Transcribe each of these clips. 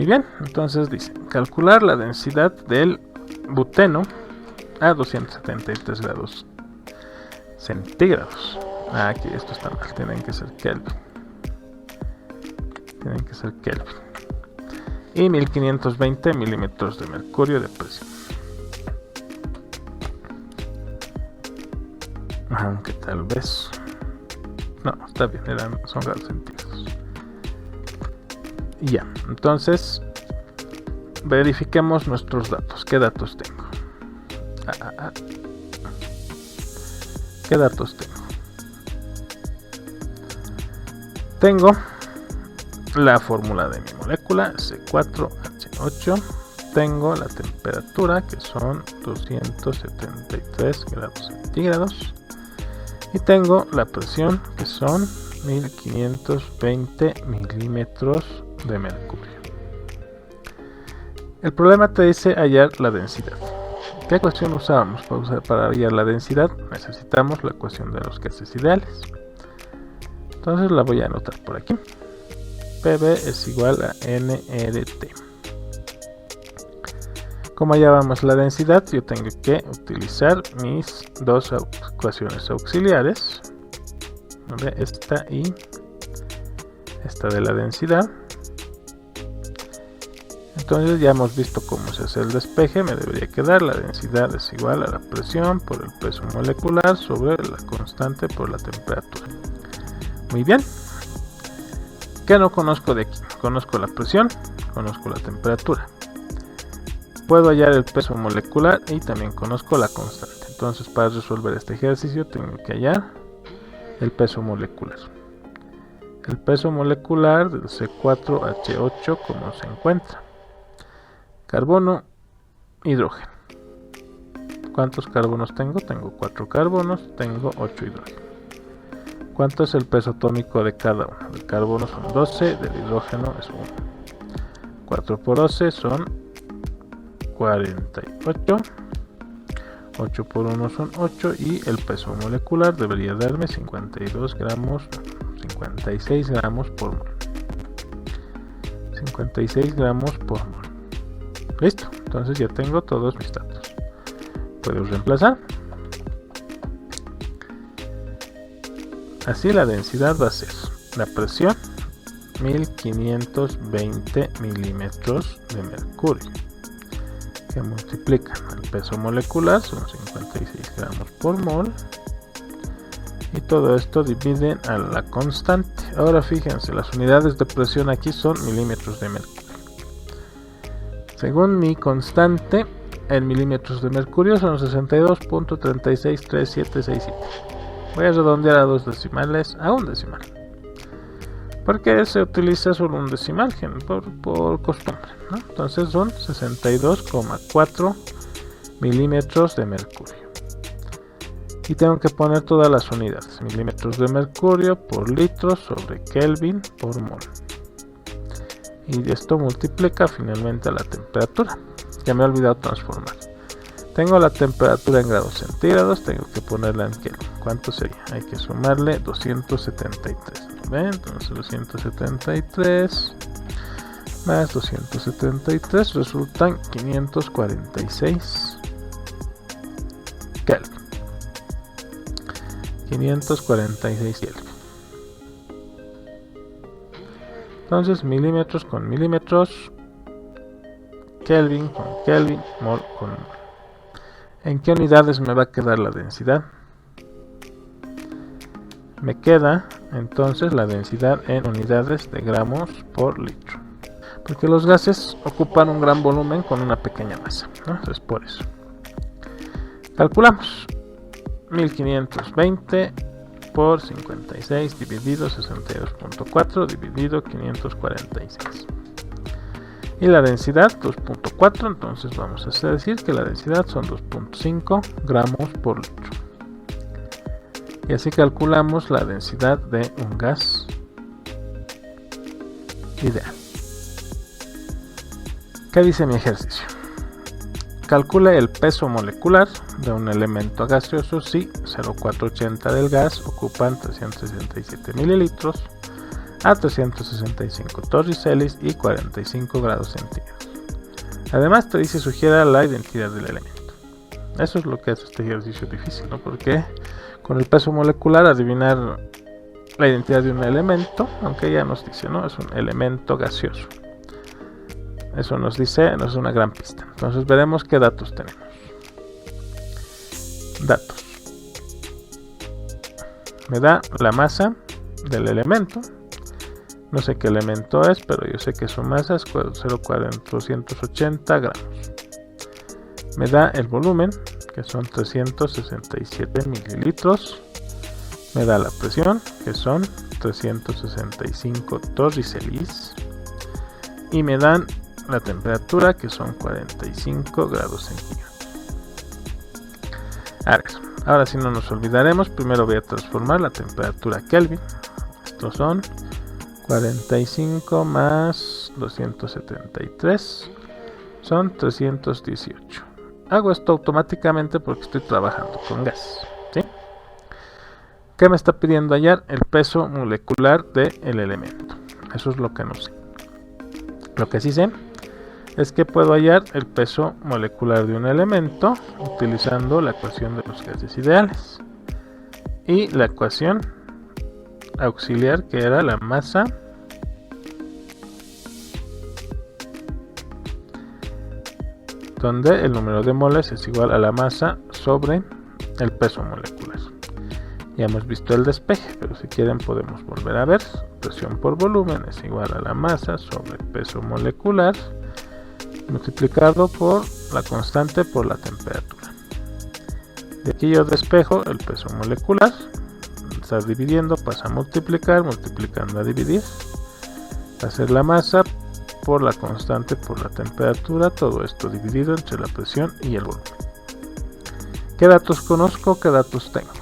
bien, entonces dice, calcular la densidad del buteno a 273 grados centígrados. Aquí esto está mal, tienen que ser Kelvin. Y 1520 milímetros de mercurio de presión. Aunque tal vez... No, está bien, son grados centígrados. Y ya, entonces verifiquemos nuestros datos. ¿Qué datos tengo? ¿Qué datos tengo? Tengo la fórmula de mi molécula, C4H8. Tengo la temperatura, que son 273 grados centígrados. Y tengo la presión, que son 1520 milímetros de mercurio. El problema te dice hallar la densidad. ¿Qué ecuación usábamos para hallar la densidad? Necesitamos la ecuación de los gases ideales. Entonces la voy a anotar por aquí. PV es igual a nRT. Como hallábamos la densidad, yo tengo que utilizar mis dos ecuaciones auxiliares, esta y esta de la densidad. Entonces ya hemos visto cómo se hace el despeje. Me debería quedar la densidad es igual a la presión por el peso molecular sobre la constante por la temperatura. Muy bien. ¿Qué no conozco de aquí? Conozco la presión, conozco la temperatura. Puedo hallar el peso molecular y también conozco la constante. Entonces, para resolver este ejercicio tengo que hallar el peso molecular. El peso molecular del C4H8, ¿cómo se encuentra? Carbono, hidrógeno. ¿Cuántos carbonos tengo? Tengo 4 carbonos, tengo 8 hidrógenos. ¿Cuánto es el peso atómico de cada uno? Del carbono son 12, del hidrógeno es 1. 4 por 12 son 48, 8 por 1 son 8 y el peso molecular debería darme 56 gramos por mol. 56 gramos por mol. Listo, entonces ya tengo todos mis datos. Puedo reemplazar. Así la densidad va a ser la presión 1520 milímetros de mercurio. Que multiplican el peso molecular, son 56 gramos por mol, y todo esto dividen a la constante. Ahora fíjense, las unidades de presión aquí son milímetros de mercurio. Según mi constante en milímetros de mercurio son 62.363767. Voy a redondear a 2 decimales a un decimal, porque se utiliza solo un decimal por costumbre, ¿no? Entonces son 62,4 milímetros de mercurio. Y tengo que poner todas las unidades. Milímetros de mercurio por litro sobre Kelvin por mol. Y esto multiplica finalmente a la temperatura. Ya me he olvidado transformar. Tengo la temperatura en grados centígrados, tengo que ponerla en Kelvin. ¿Cuánto sería? Hay que sumarle 273. ¿Ven? Entonces 273 más 273 resultan 546 Kelvin. 546 Kelvin. Entonces milímetros con milímetros, Kelvin con Kelvin, mol con mol. ¿En qué unidades me va a quedar la densidad? Me queda entonces la densidad en unidades de gramos por litro, porque los gases ocupan un gran volumen con una pequeña masa, ¿no? Entonces por eso calculamos 1520 por 56 dividido 62.4 dividido 546, y la densidad 2.4. entonces vamos a decir que la densidad son 2.5 gramos por litro. Y así calculamos la densidad de un gas ideal. ¿Qué dice mi ejercicio? Calcule el peso molecular de un elemento gaseoso si 0,480 del gas ocupan 367 mililitros, a 365 torricelis y 45 grados centígrados. Además te dice sugiera la identidad del elemento. Eso es lo que hace este ejercicio difícil, ¿no? Porque con el peso molecular adivinar la identidad de un elemento, aunque ya nos dice, ¿no? Es un elemento gaseoso. Eso nos dice, nos es una gran pista. Entonces veremos qué datos tenemos. Datos. Me da la masa del elemento. No sé qué elemento es, pero yo sé que su masa es 0,480 gramos. Me da el volumen, que son 367 mililitros. Me da la presión, que son 365 torricelis. Y me dan la temperatura, que son 45 grados centígrados. Ahora sí no nos olvidaremos. Primero voy a transformar la temperatura a Kelvin. Estos son 45 más 273. Son 318. Hago esto automáticamente porque estoy trabajando con gas, ¿sí? ¿Qué me está pidiendo hallar? El peso molecular del elemento. Eso es lo que no sé. Lo que sí sé es que puedo hallar el peso molecular de un elemento utilizando la ecuación de los gases ideales y la ecuación auxiliar, que era la masa donde el número de moles es igual a la masa sobre el peso molecular. Ya hemos visto el despeje, pero si quieren podemos volver a ver. Presión por volumen es igual a la masa sobre peso molecular multiplicado por la constante por la temperatura. De aquí yo despejo el peso molecular. Está dividiendo, pasa a multiplicar, multiplicando a dividir. Va a ser la masa por la constante por la temperatura, todo esto dividido entre la presión y el volumen. ¿Qué datos conozco? ¿Qué datos tengo?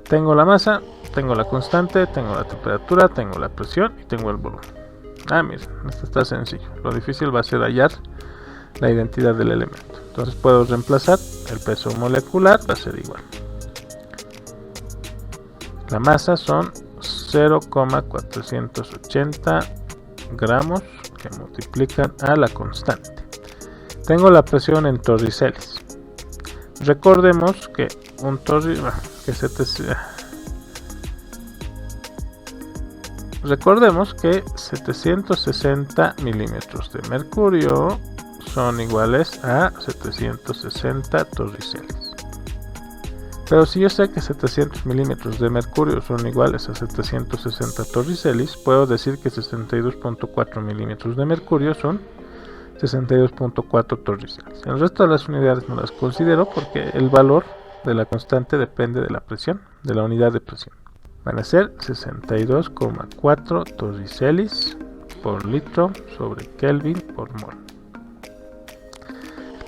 Tengo la masa, tengo la constante, tengo la temperatura, tengo la presión y tengo el volumen. Miren, esto está sencillo. Lo difícil va a ser hallar la identidad del elemento. Entonces puedo reemplazar el peso molecular, va a ser igual. La masa son 0,480 gramos que multiplican a la constante. Tengo la presión en torricelis. Recordemos que un Recordemos que 760 milímetros de mercurio son iguales a 760 torricelis. Pero si yo sé que 700 milímetros de mercurio son iguales a 760 torricelis, puedo decir que 62.4 milímetros de mercurio son 62.4 torricelis. El resto de las unidades no las considero porque el valor de la constante depende de la presión, de la unidad de presión. Van a ser 62,4 torricelis por litro sobre Kelvin por mol.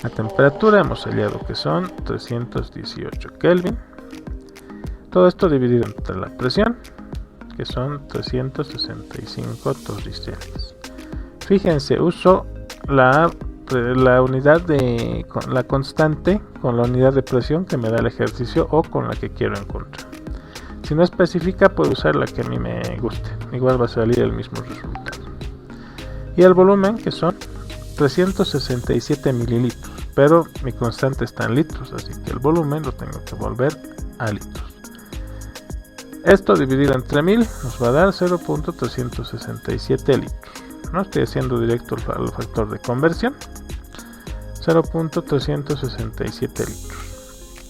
La temperatura hemos hallado que son 318 Kelvin. Todo esto dividido entre la presión, que son 365 torricelis. Fíjense, uso la unidad de la constante con la unidad de presión que me da el ejercicio o con la que quiero encontrar. Si no especifica, puedo usar la que a mí me guste. Igual va a salir el mismo resultado. Y el volumen, que son 367 mililitros. Pero mi constante está en litros, así que el volumen lo tengo que volver a litros. Esto dividido entre 1000 nos va a dar 0.367 litros. No estoy haciendo directo el factor de conversión. 0.367 litros.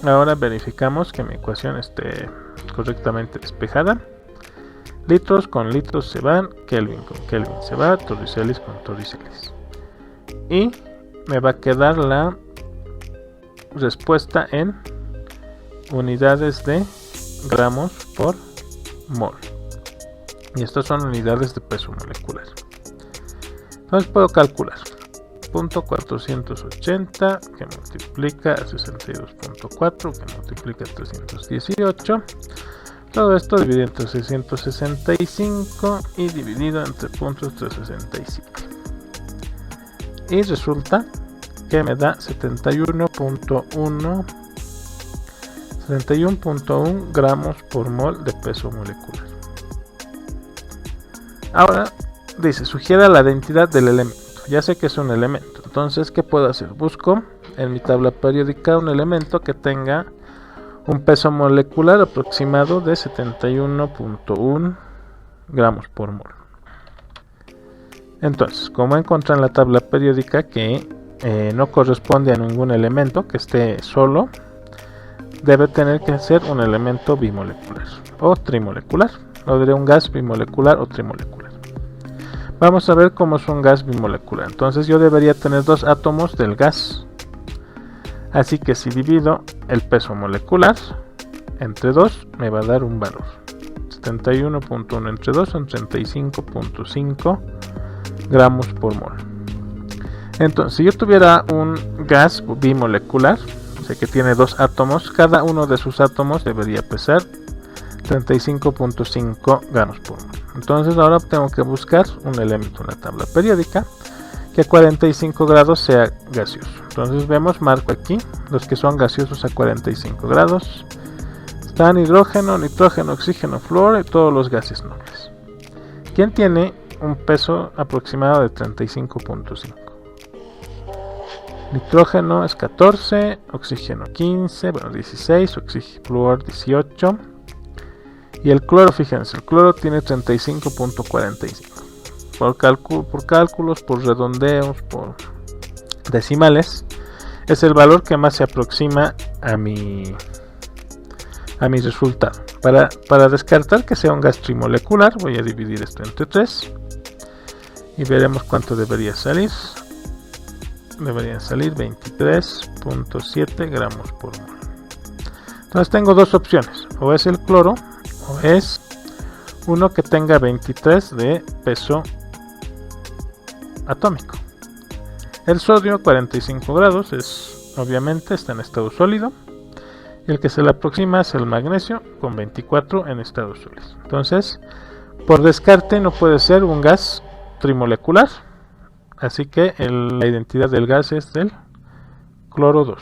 Ahora verificamos que mi ecuación esté correctamente despejada. Litros con litros se van, Kelvin con Kelvin se va, torricelis con torricelis. Y me va a quedar la respuesta en unidades de gramos por mol. Y estas son unidades de peso molecular. Entonces puedo calcular. 0.480 que multiplica a 62.4 que multiplica a 318. Todo esto dividido entre 665 y dividido entre 0.367. Y resulta que me da 71.1 71.1 gramos por mol de peso molecular. Ahora dice, sugiera la identidad del elemento. Ya sé que es un elemento, entonces ¿qué puedo hacer? Busco en mi tabla periódica un elemento que tenga un peso molecular aproximado de 71.1 gramos por mol. Entonces, como encontré en la tabla periódica que no corresponde a ningún elemento que esté solo, debe tener que ser un elemento bimolecular o trimolecular. Lo diré un gas bimolecular o trimolecular. Vamos a ver cómo es un gas bimolecular. Entonces yo debería tener dos átomos del gas. Así que si divido el peso molecular entre 2 me va a dar un valor. 71.1 entre 2 son 35.5 gramos por mol. Entonces si yo tuviera un gas bimolecular, o sea que tiene dos átomos, cada uno de sus átomos debería pesar 35.5 gramos por mol. Entonces ahora tengo que buscar un elemento en la tabla periódica que a 45 grados sea gaseoso. Entonces vemos, marco aquí los que son gaseosos a 45 grados. Están hidrógeno, nitrógeno, oxígeno, flúor y todos los gases nobles. ¿Quién tiene un peso aproximado de 35.5? Nitrógeno es 14, oxígeno 15, bueno 16, flúor 18. Y el cloro, fíjense, el cloro tiene 35.45. Por cálculos, por redondeos, por decimales, es el valor que más se aproxima a mi resultado. Para descartar que sea un gas trimolecular, voy a dividir esto entre 3 y veremos cuánto debería salir. Deberían salir 23.7 gramos por mol. Entonces tengo dos opciones, o es el cloro o es uno que tenga 23 de peso atómico. El sodio a 45 grados obviamente está en estado sólido, y el que se le aproxima es el magnesio con 24 en estado sólido. Entonces, por descarte no puede ser un gas trimolecular, así que la identidad del gas es del cloro 2.